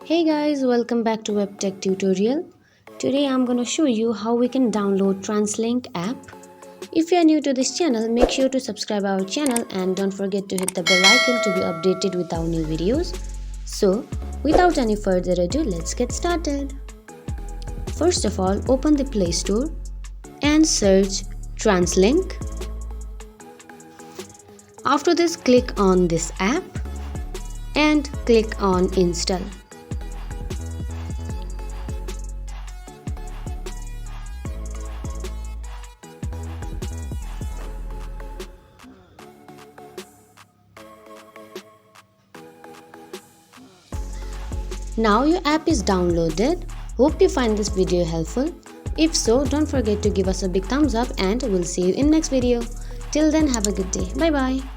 Hey guys, welcome back to WebTech tutorial. Today I'm going to show you how we can download TransLink app. If you are new to this channel, make sure to subscribe our channel and don't forget to hit the bell icon to be updated with our new videos. So, without any further ado, let's get started. First of all, open the Play Store and search TransLink. After this, click on this app and click on install. Now your app is downloaded. Hope you find this video helpful. If so, don't forget to give us a big thumbs up and we'll see you in next video. Till then, have a good day. Bye bye.